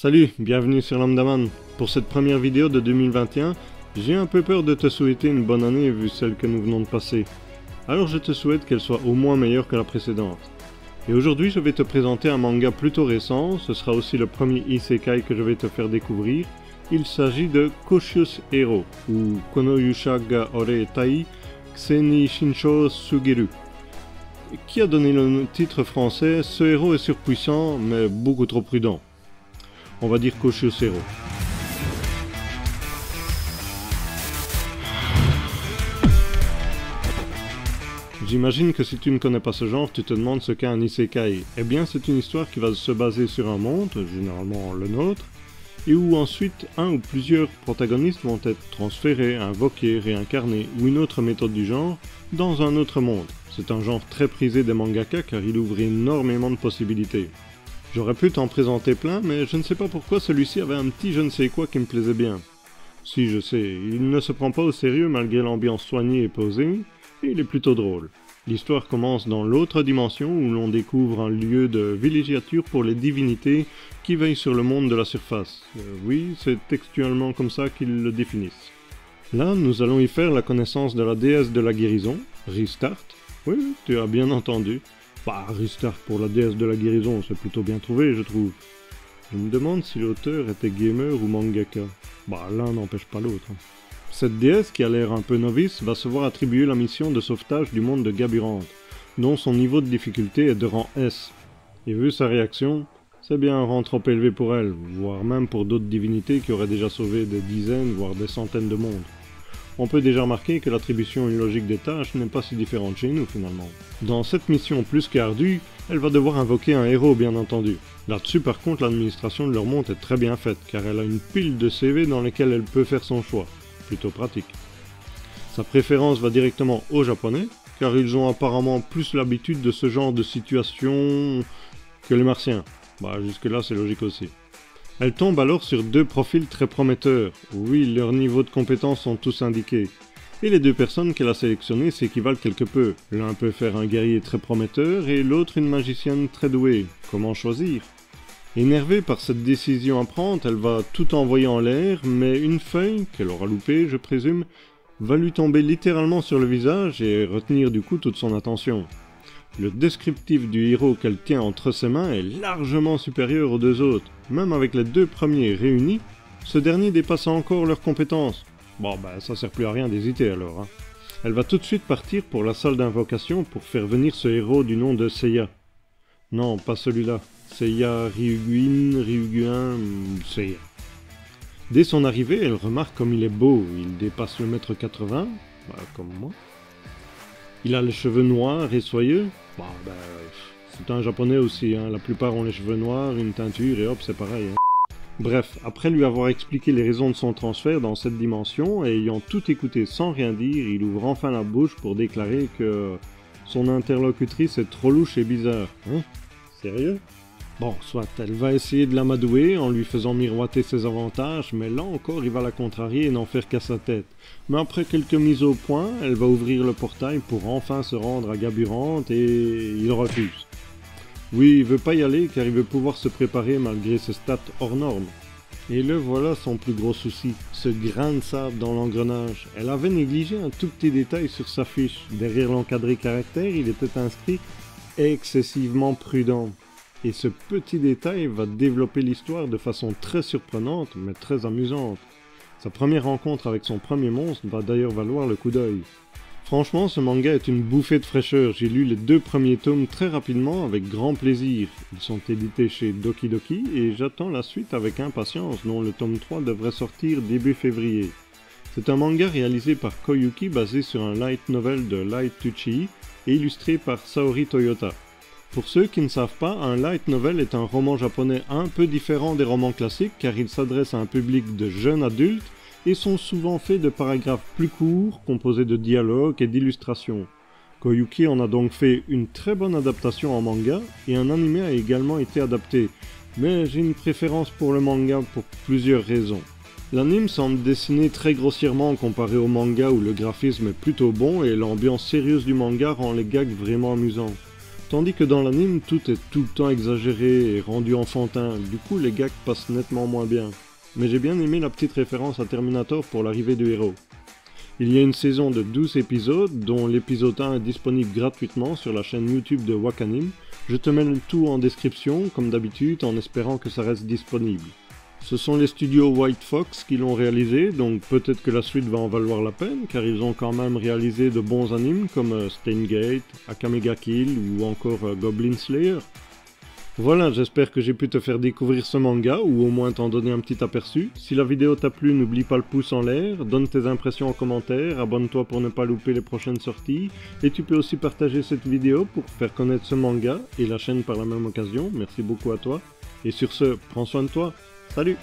Salut, bienvenue sur Lambdaman. Pour cette première vidéo de 2021, j'ai un peu peur de te souhaiter une bonne année vu celle que nous venons de passer. Alors je te souhaite qu'elle soit au moins meilleure que la précédente. Et aujourd'hui je vais te présenter un manga plutôt récent, ce sera aussi le premier isekai que je vais te faire découvrir. Il s'agit de Koshius Hero, ou Konoyusha ga Ore Tai Kseni Shinsho Sugiru, qui a donné le titre français « Ce héros est surpuissant, mais beaucoup trop prudent ». On va dire Koshius Hero. J'imagine que si tu ne connais pas ce genre, tu te demandes ce qu'est un isekai. Eh bien, c'est une histoire qui va se baser sur un monde, généralement le nôtre, et où ensuite un ou plusieurs protagonistes vont être transférés, invoqués, réincarnés, ou une autre méthode du genre, dans un autre monde. C'est un genre très prisé des mangaka car il ouvre énormément de possibilités. J'aurais pu t'en présenter plein, mais je ne sais pas pourquoi celui-ci avait un petit je ne sais quoi qui me plaisait bien. Si, je sais, il ne se prend pas au sérieux malgré l'ambiance soignée et posée, et il est plutôt drôle. L'histoire commence dans l'autre dimension où l'on découvre un lieu de villégiature pour les divinités qui veillent sur le monde de la surface. Oui, c'est textuellement comme ça qu'ils le définissent. Là, nous allons y faire la connaissance de la déesse de la guérison, Rishtart. Oui, tu as bien entendu. Bah, Rishtart pour la déesse de la guérison, c'est plutôt bien trouvé, je trouve. Je me demande si l'auteur était gamer ou mangaka. Bah, l'un n'empêche pas l'autre. Cette déesse, qui a l'air un peu novice, va se voir attribuer la mission de sauvetage du monde de Gaburante, dont son niveau de difficulté est de rang S. Et vu sa réaction, c'est bien un rang trop élevé pour elle, voire même pour d'autres divinités qui auraient déjà sauvé des dizaines, voire des centaines de mondes. On peut déjà remarquer que l'attribution et une logique des tâches n'est pas si différente chez nous finalement. Dans cette mission plus qu'ardue, elle va devoir invoquer un héros bien entendu. Là-dessus par contre l'administration de leur monde est très bien faite, car elle a une pile de CV dans lesquels elle peut faire son choix. Plutôt pratique. Sa préférence va directement aux Japonais, car ils ont apparemment plus l'habitude de ce genre de situation que les Martiens. Bah jusque là c'est logique aussi. Elle tombe alors sur deux profils très prometteurs. Oui, leurs niveaux de compétences sont tous indiqués. Et les deux personnes qu'elle a sélectionnées s'équivalent quelque peu. L'un peut faire un guerrier très prometteur et l'autre une magicienne très douée. Comment choisir ? Énervée par cette décision à prendre, elle va tout envoyer en l'air, mais une feuille, qu'elle aura loupée, je présume, va lui tomber littéralement sur le visage et retenir du coup toute son attention. Le descriptif du héros qu'elle tient entre ses mains est largement supérieur aux deux autres. Même avec les deux premiers réunis, ce dernier dépasse encore leurs compétences. Bon bah ça sert plus à rien d'hésiter alors. Elle va tout de suite partir pour la salle d'invocation pour faire venir ce héros du nom de Seiya. Non, pas celui-là. Seiya Ryuguin, Seiya. Dès son arrivée, elle remarque comme il est beau. Il dépasse le 1m80, comme moi. Il a les cheveux noirs et soyeux. C'est un japonais aussi, la plupart ont les cheveux noirs, une teinture et hop, c'est pareil. Bref, après lui avoir expliqué les raisons de son transfert dans cette dimension et ayant tout écouté sans rien dire, il ouvre enfin la bouche pour déclarer que son interlocutrice est trop louche et bizarre. Sérieux ? Bon, soit elle va essayer de l'amadouer en lui faisant miroiter ses avantages, mais là encore il va la contrarier et n'en faire qu'à sa tête. Mais après quelques mises au point, elle va ouvrir le portail pour enfin se rendre à Gaburante et il refuse. Oui, il veut pas y aller car il veut pouvoir se préparer malgré ses stats hors normes. Et le voilà son plus gros souci, ce grain de sable dans l'engrenage. Elle avait négligé un tout petit détail sur sa fiche. Derrière l'encadré caractère, il était inscrit « excessivement prudent ». Et ce petit détail va développer l'histoire de façon très surprenante, mais très amusante. Sa première rencontre avec son premier monstre va d'ailleurs valoir le coup d'œil. Franchement, ce manga est une bouffée de fraîcheur. J'ai lu les deux premiers tomes très rapidement avec grand plaisir. Ils sont édités chez Doki Doki et j'attends la suite avec impatience, dont le tome 3 devrait sortir début février. C'est un manga réalisé par Koyuki basé sur un light novel de Light Tuchii et illustré par Saori Toyota. Pour ceux qui ne savent pas, un light novel est un roman japonais un peu différent des romans classiques car il s'adresse à un public de jeunes adultes et sont souvent faits de paragraphes plus courts, composés de dialogues et d'illustrations. Koyuki en a donc fait une très bonne adaptation en manga et un anime a également été adapté, mais j'ai une préférence pour le manga pour plusieurs raisons. L'anime semble dessiné très grossièrement comparé au manga où le graphisme est plutôt bon et l'ambiance sérieuse du manga rend les gags vraiment amusants. Tandis que dans l'anime, tout est tout le temps exagéré et rendu enfantin, du coup les gags passent nettement moins bien. Mais j'ai bien aimé la petite référence à Terminator pour l'arrivée du héros. Il y a une saison de 12 épisodes, dont l'épisode 1 est disponible gratuitement sur la chaîne YouTube de Wakanim. Je te mets le tout en description, comme d'habitude, en espérant que ça reste disponible. Ce sont les studios White Fox qui l'ont réalisé, donc peut-être que la suite va en valoir la peine, car ils ont quand même réalisé de bons animes comme Steingate, Akame ga Kill ou encore Goblin Slayer. Voilà, j'espère que j'ai pu te faire découvrir ce manga, ou au moins t'en donner un petit aperçu. Si la vidéo t'a plu, n'oublie pas le pouce en l'air, donne tes impressions en commentaire, abonne-toi pour ne pas louper les prochaines sorties, et tu peux aussi partager cette vidéo pour faire connaître ce manga, et la chaîne par la même occasion. Merci beaucoup à toi, et sur ce, prends soin de toi, salut!